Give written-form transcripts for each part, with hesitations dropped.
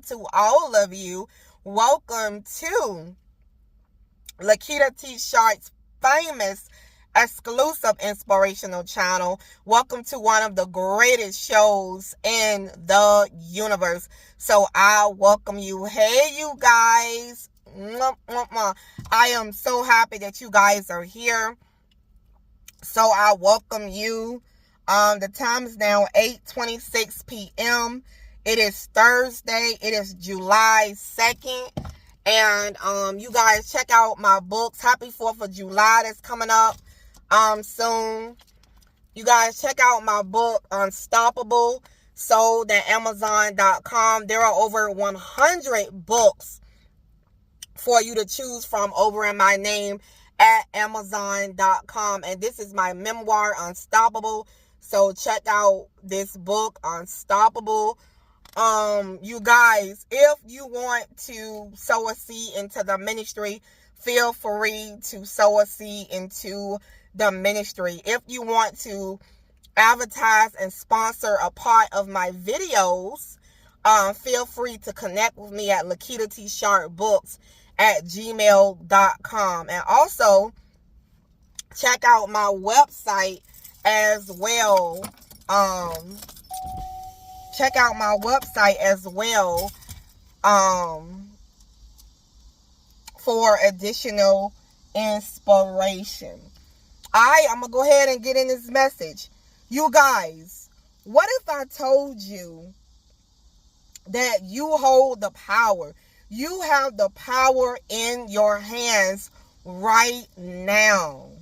to all of you. Welcome to Lakita T. Sharp's famous exclusive inspirational channel. Welcome to one of the greatest shows in the universe. So I welcome you. Hey, you guys. I am so happy that you guys are here. So I welcome you. The time is now 8:26 p.m. It is Thursday. It is July 2nd. And you guys check out my books. Happy 4th of July that's coming up soon. You guys check out my book, Unstoppable, sold at Amazon.com. There are over 100 books for you to choose from over in my name at Amazon.com. And this is my memoir, Unstoppable. So check out this book, Unstoppable. You guys, if you want to sow a seed into the ministry, feel free to sow a seed into the ministry. If you want to advertise and sponsor a part of my videos, feel free to connect with me at LakitaTSharpBooks@gmail.com. And also, check out my website as well. Check out my website as well for additional inspiration. I'm going to go ahead and get in this message. You guys, what if I told you that you hold the power? You have the power in your hands right now.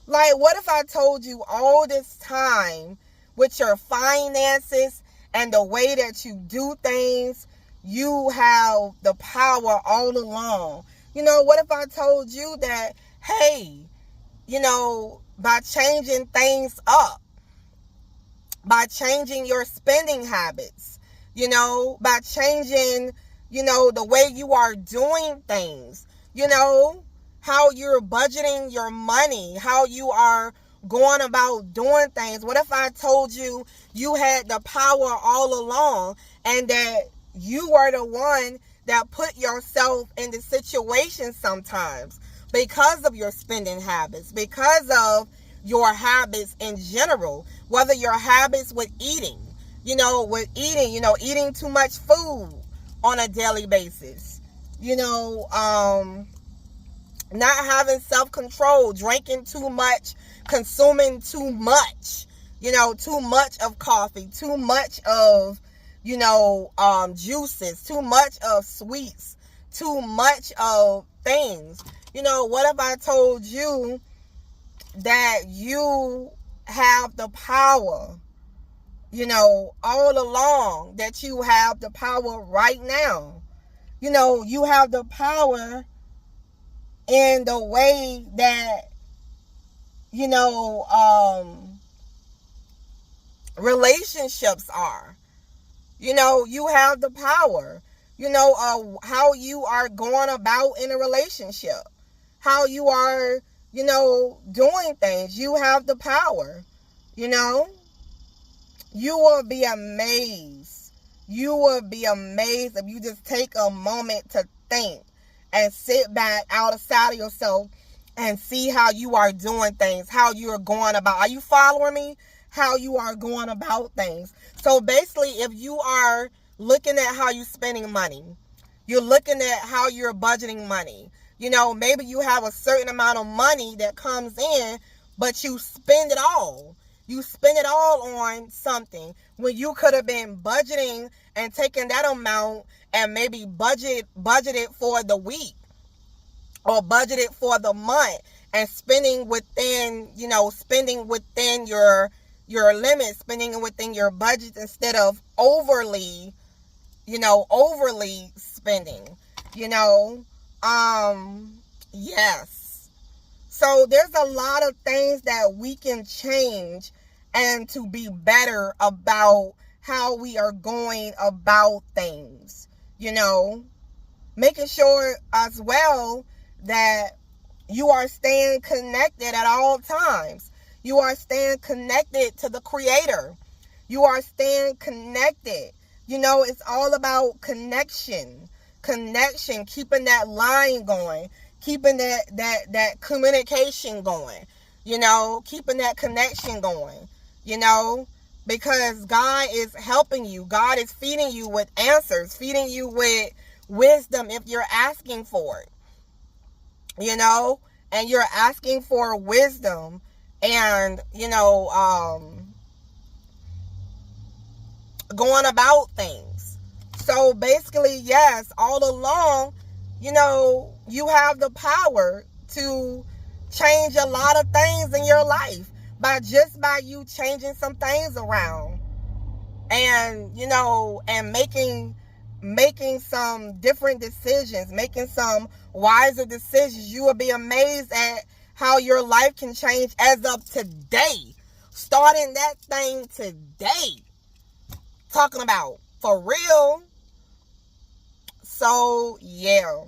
Like, what if I told you all this time with your finances and the way that you do things, you have the power all along? You know, what if I told you that, hey, you know, by changing things up, by changing your spending habits, you know, by changing, you know, the way you are doing things, you know, how you're budgeting your money, how you are going about doing things. What if I told you you had the power all along and that you were the one that put yourself in the situation sometimes because of your spending habits, because of your habits in general, whether your habits with eating, eating too much food on a daily basis, not having self-control, drinking too much, consuming too much, too much of coffee, too much of, juices, too much of sweets, too much of things. What if I told you that you have the power, all along, that you have the power right now? You have the power in the way that, relationships are. You have the power, how you are going about in a relationship, how you are, doing things. You have the power, You will be amazed. You will be amazed if you just take a moment to think and sit back outside of yourself and see how you are doing things, how you are going about. Are you following me? How you are going about things. So basically, if you are looking at how you're spending money, you're looking at how you're budgeting money. Maybe you have a certain amount of money that comes in, but you spend it all. You spend it all on something when you could have been budgeting and taking that amount and maybe budgeted for the week or budgeted for the month and spending within your limits, spending within your budget instead of overly spending, yes. So there's a lot of things that we can change and to be better about how we are going about things, making sure as well that you are staying connected at all times. You are staying connected to the Creator. You are staying connected, It's all about connection, keeping that line going, keeping that communication going, keeping that connection going, because God is helping you. God is feeding you with answers, feeding you with wisdom if you're asking for it, and you're asking for wisdom and, going about things. So basically, yes, all along, you have the power to change a lot of things in your life by you changing some things around, and and making some different decisions, making some wiser decisions. You will be amazed at how your life can change as of today. Starting that thing today. Talking about for real. So yeah.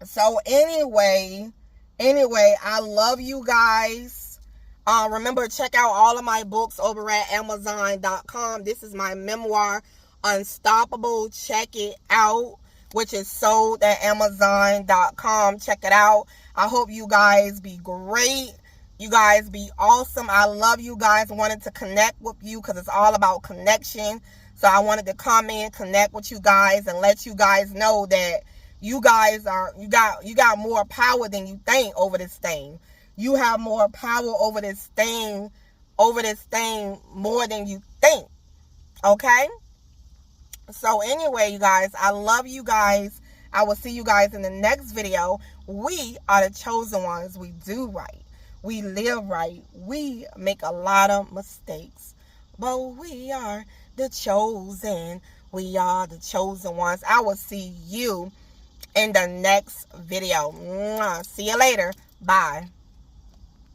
So anyway, I love you guys. Remember, check out all of my books over at Amazon.com. This is my memoir, Unstoppable. Check it out, which is sold at Amazon.com. Check it out. I hope you guys be great. You guys be awesome. I love you guys. I wanted to connect with you because it's all about connection. So I wanted to come in, connect with you guys, and let you guys know that you guys you got more power than you think over this thing. You have more power over this thing more than you think. Okay? So anyway, you guys, I love you guys. I will see you guys in the next video. We are the chosen ones. We do right. We live right. We make a lot of mistakes, but we are the chosen. We are the chosen ones. I will see you in the next video. See you later. Bye.